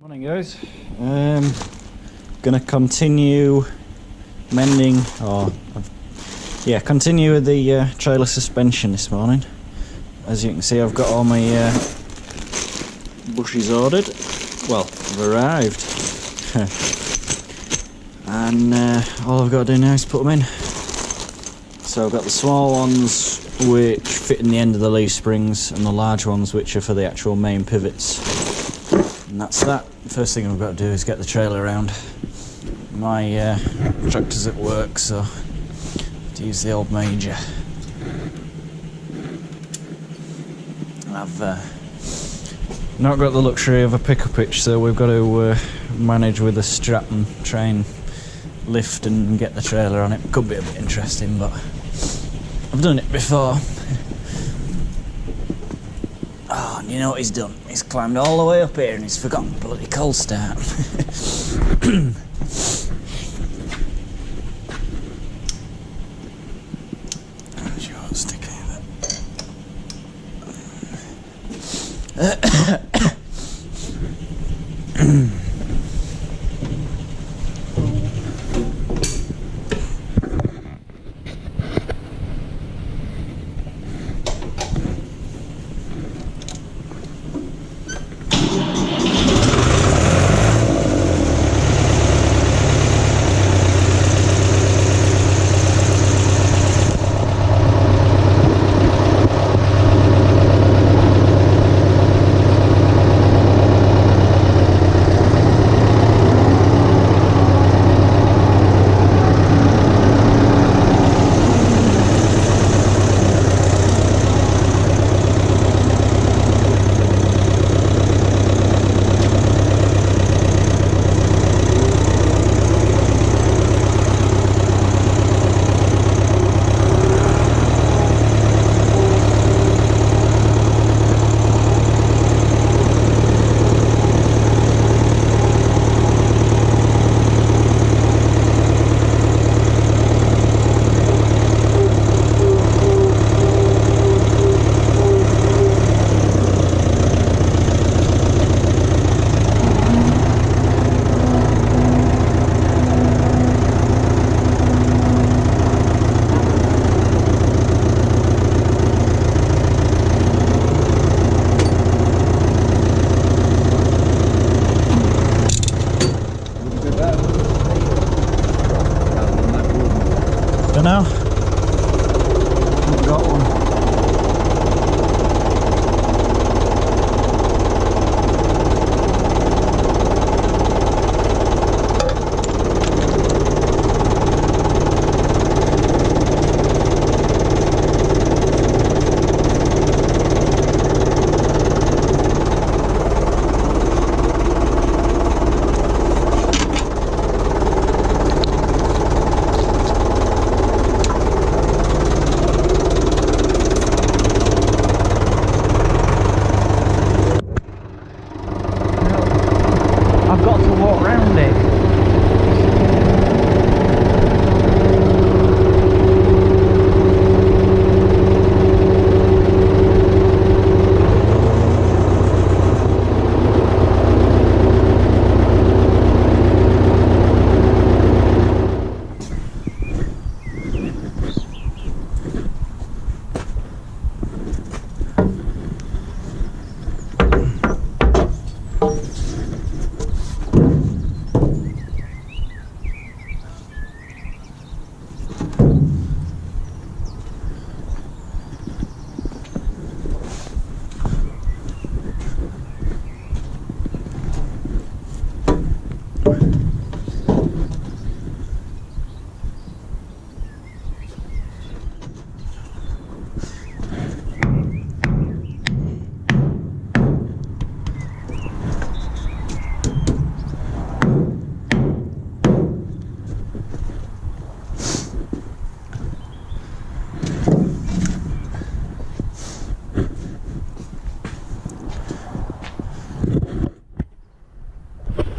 Morning guys, gonna continue mending, continue with the trailer suspension this morning. As you can see, I've got all my bushes ordered, well, they've arrived. And all I've got to do now is put them in. So I've got the small ones which fit in the end of the leaf springs, and the large ones which are for the actual main pivots. And that's that. First thing I've got to do is get the trailer around. My tractor's at work, so I have to use the old Major. I've not got the luxury of a pickup hitch, so we've got to manage with a strap and try and lift and get the trailer on it. Could be a bit interesting, but I've done it before. Oh, and you know what he's done? He's climbed all the way up here and he's forgotten bloody cold start. Short stick now. I've got one. I've got to walk round it.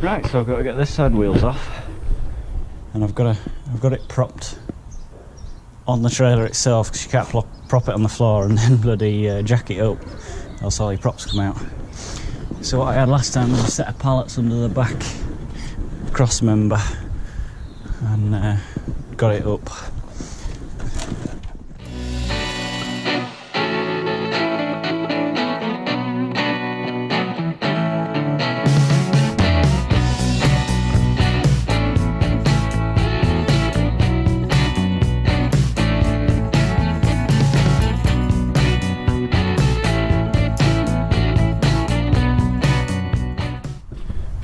Right, so I've got to get this side wheels off, and I've got it propped on the trailer itself, because you can't prop it on the floor and then bloody jack it up, else all your props come out. So what I had last time was a set of pallets under the back cross member and got it up.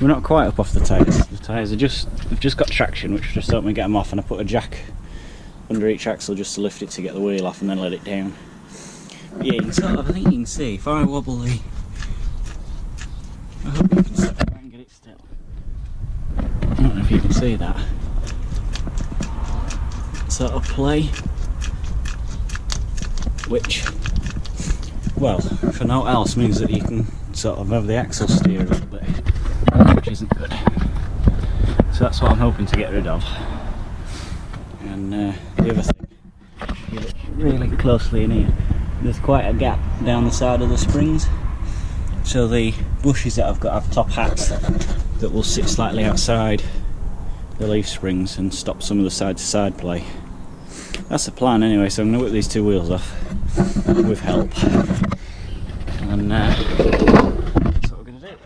We're not quite up off the tyres. The tyres are they've just got traction, which just helped me get them off, and I put a jack under each axle just to lift it to get the wheel off and then let it down. But yeah, you can sort of, I think you can see, if I wobble the... I hope you can sort of try and get it still. I don't know if you can see that. Sort of play. Which, well, for no else means that you can sort of have the axle steer a little bit. Which isn't good. So that's what I'm hoping to get rid of. And the other thing, if you look really closely in here, there's quite a gap down the side of the springs. So the bushes that I've got have top hats that will sit slightly outside the leaf springs and stop some of the side to side play. That's the plan anyway, so I'm going to whip these two wheels off with help. And that's what we're going to do.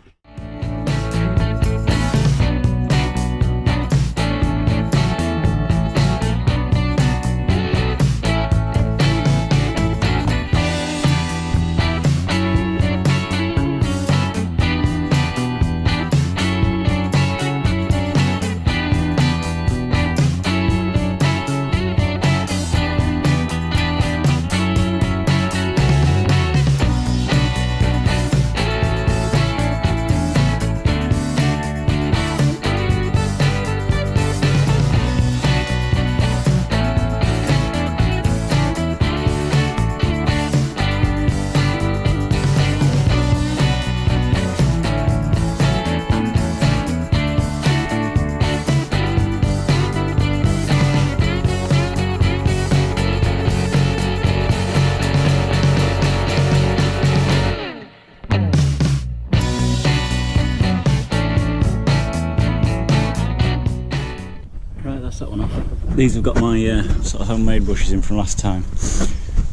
That one off. These have got my sort of homemade bushes in from last time,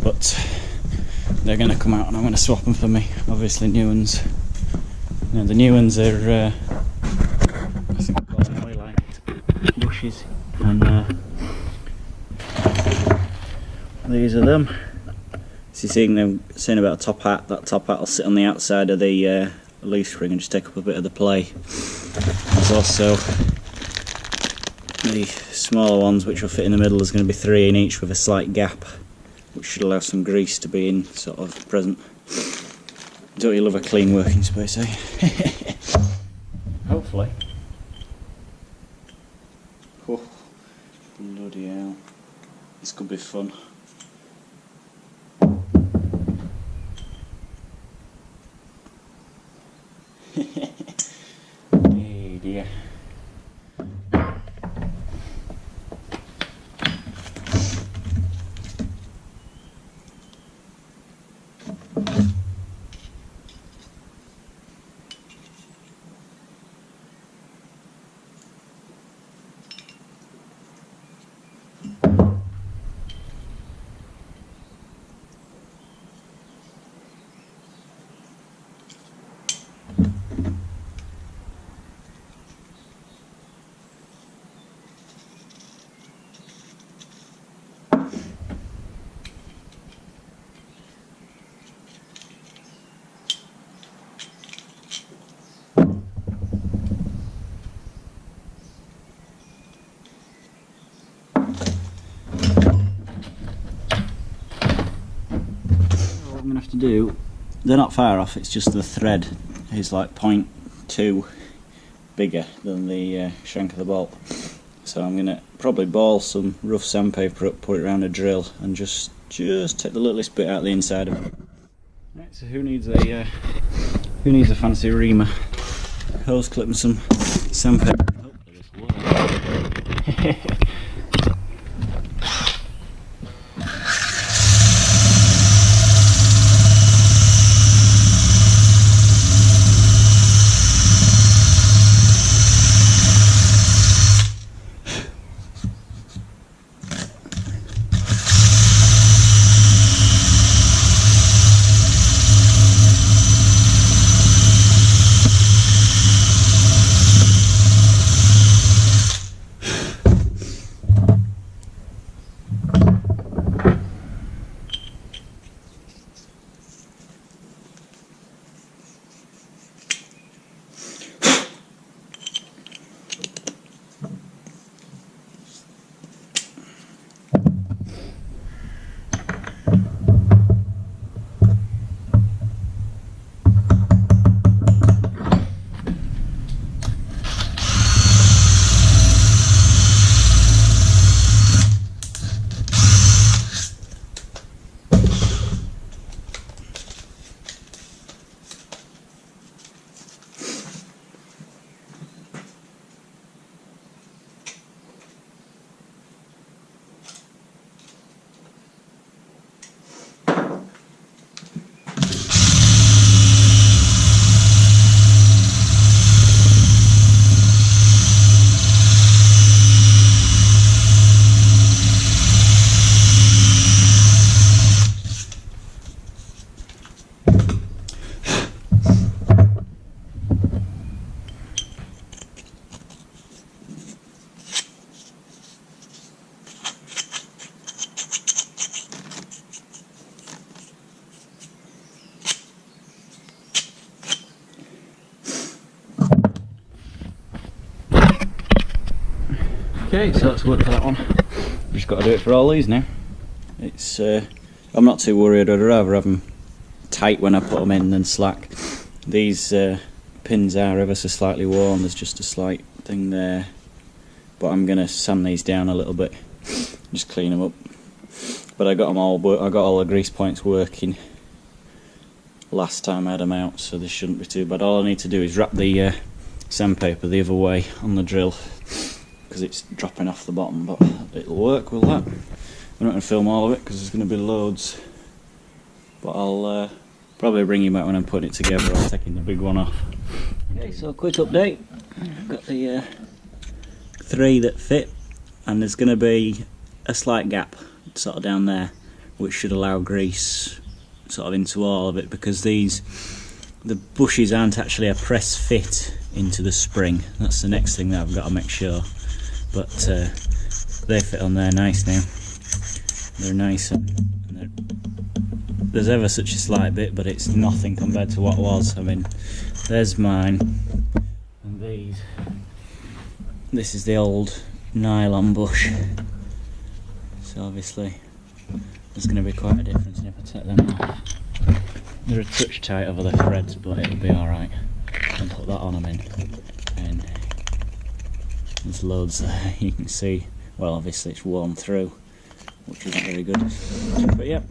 but they're going to come out and I'm going to swap them for me, obviously new ones. Now the new ones are I think I call them light bushes, and these are them. So you're seeing them saying about a top hat. That top hat will sit on the outside of the leaf spring and just take up a bit of the play. There's also the smaller ones which will fit in the middle. There's going to be 3 in each with a slight gap, which should allow some grease to be in sort of present. Don't you love a clean working space, eh? Hopefully. Oh, bloody hell. This could be fun. Hey dear. I'm going to have to do, they're not far off, it's just the thread is like 0.2 bigger than the shank of the bolt. So I'm going to probably ball some rough sandpaper up, put it around a drill and just take the littlest bit out of the inside of it. Right, so who needs a fancy reamer? Hose clip and some sandpaper. Hopefully this will work. Okay, so let's work for that one. Just got to do it for all these now. It's I'm not too worried. I'd rather have them tight when I put them in than slack. These pins are ever so slightly worn. There's just a slight thing there, but I'm gonna sand these down a little bit, just clean them up. But I got them all. I got all the grease points working last time I had them out, so this shouldn't be too bad. All I need to do is wrap the sandpaper the other way on the drill, because it's dropping off the bottom, but it'll work with that. I'm not going to film all of it because there's going to be loads, but I'll probably bring you back when I'm putting it together. I'm taking the big one off. Okay, so quick update. I've got the 3 that fit, and there's going to be a slight gap sort of down there, which should allow grease sort of into all of it, because the bushes aren't actually a press fit into the spring. That's the next thing that I've got to make sure. But they fit on there nice now. They're nice, and there's ever such a slight bit, but it's nothing compared to what was. I mean, there's mine, and these. This is the old nylon bush. So obviously there's going to be quite a difference if I take them off. They're a touch tight over the threads, but it'll be alright. I'll put that on them in. And there's loads there, you can see. Well, obviously it's worn through, which isn't very good. But yeah,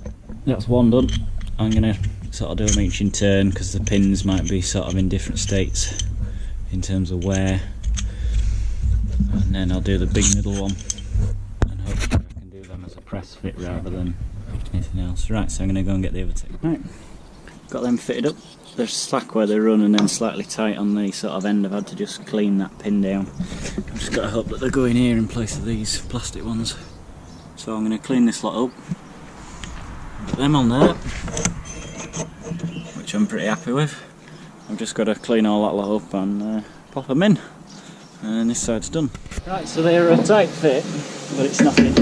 that's one done. I'm going to sort of do them each in turn, because the pins might be sort of in different states in terms of wear. And then I'll do the big middle one, and hopefully I can do them as a press fit rather than anything else. Right, so I'm going to go and get the other two. Right, got them fitted up. They're slack where they run and then slightly tight on the sort of end. I've had to just clean that pin down. I've just got to hope that they're going here in place of these plastic ones. So I'm going to clean this lot up, put them on there, which I'm pretty happy with. I've just got to clean all that lot up and pop them in, and this side's done. Right, so they're a tight fit, but it's nothing.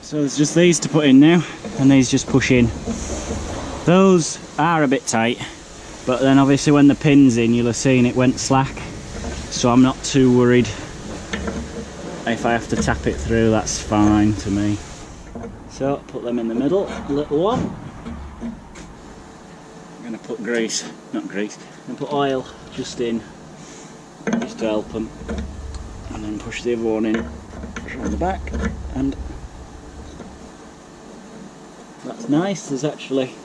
So there's just these to put in now, and these just push in. Those are a bit tight, but then obviously when the pin's in, you'll have seen it went slack, so I'm not too worried. If I have to tap it through, that's fine to me. So put them in the middle, little one. I'm going to put not grease, I'm going to put oil just in, just to help them, and then push the other one in, push it on the back, and that's nice. There's actually,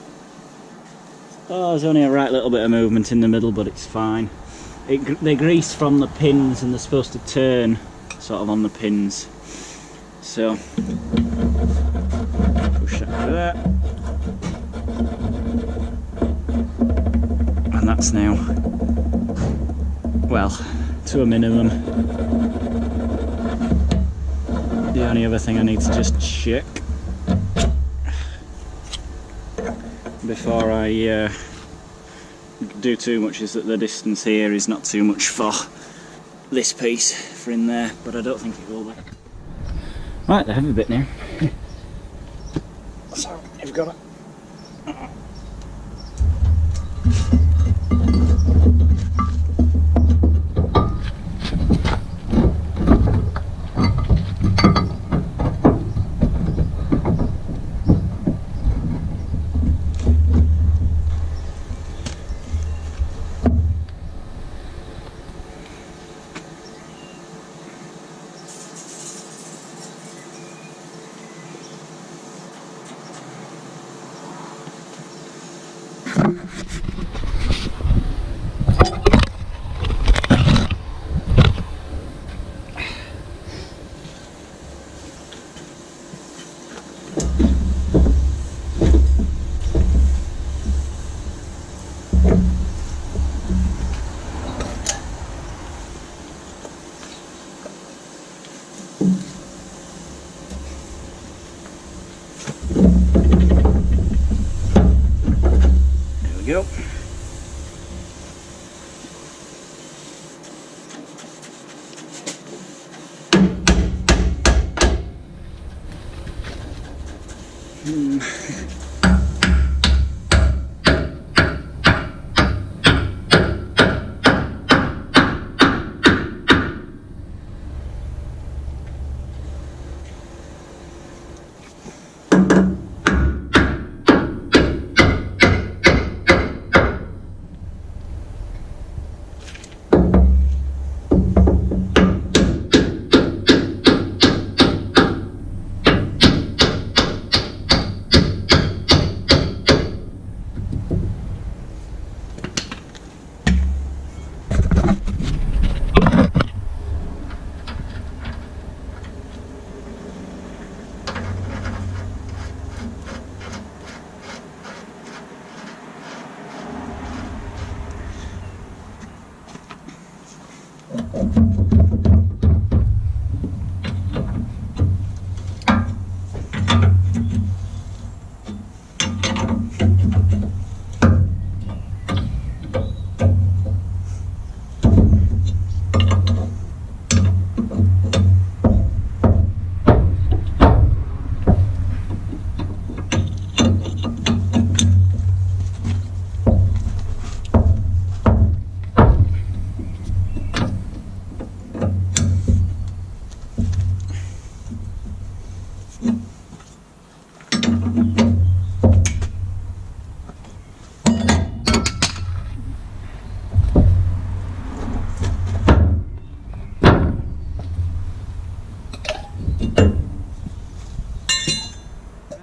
there's only a right little bit of movement in the middle, but it's fine. They grease from the pins, and they're supposed to turn sort of on the pins. So push that over there, and that's now, well, to a minimum. The only other thing I need to just check before I do too much is that the distance here is not too much for this piece for in there, but I don't think it will be. Right, the heavy bit now. So you've got it. Go.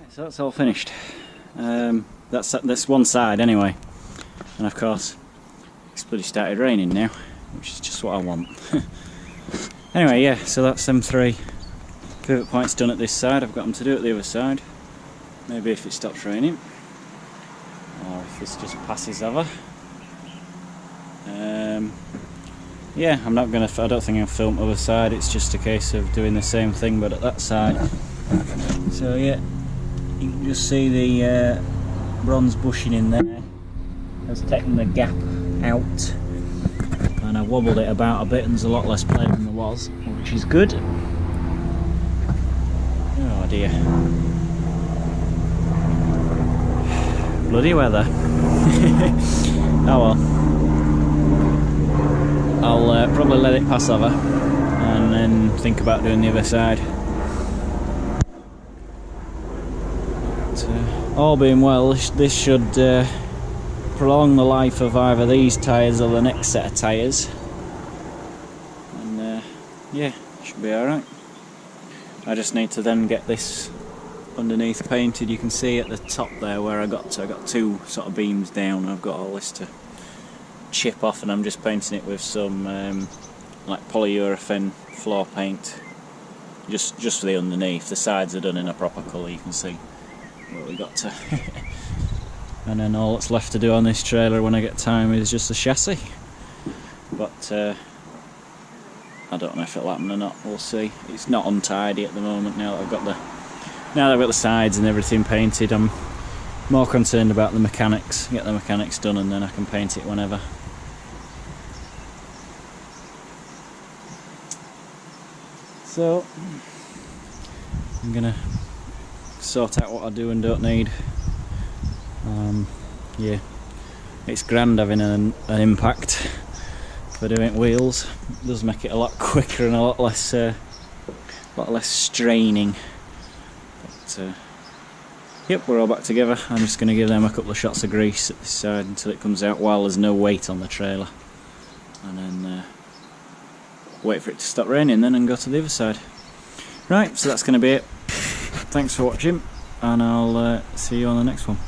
So that's all finished. That's one side anyway, and of course it's bloody started raining now, which is just what I want. Anyway, yeah, so that's them 3 pivot points done at this side. I've got them to do at the other side. Maybe if it stops raining, or if this just passes over. Yeah, I don't think I'll film the other side. It's just a case of doing the same thing but at that side. So yeah, you can just see the bronze bushing in there. It's taken the gap out, and I wobbled it about a bit, and there's a lot less play than there was, which is good. Oh dear. Bloody weather. Oh well. I'll probably let it pass over and then think about doing the other side. But, all being well, this should prolong the life of either these tyres or the next set of tyres. And yeah, should be alright. I just need to then get this underneath painted. You can see at the top there where I got to. I got 2 sort of beams down. I've got all this to chip off, and I'm just painting it with some like polyurethane floor paint, just for the underneath. The sides are done in a proper colour, you can see what we got to. And then all that's left to do on this trailer when I get time is just the chassis. But I don't know if it'll happen or not. We'll see. It's not untidy at the moment. Now that I've got the sides and everything painted, I'm more concerned about the mechanics. Get the mechanics done, and then I can paint it whenever. So I'm gonna sort out what I do and don't need. Yeah, it's grand having an impact for doing wheels. It does make it a lot quicker and a lot less straining. But yep, we're all back together. I'm just going to give them a couple of shots of grease at this side until it comes out while there's no weight on the trailer, and then wait for it to stop raining then and go to the other side. Right, so that's going to be it. Thanks for watching, and I'll see you on the next one.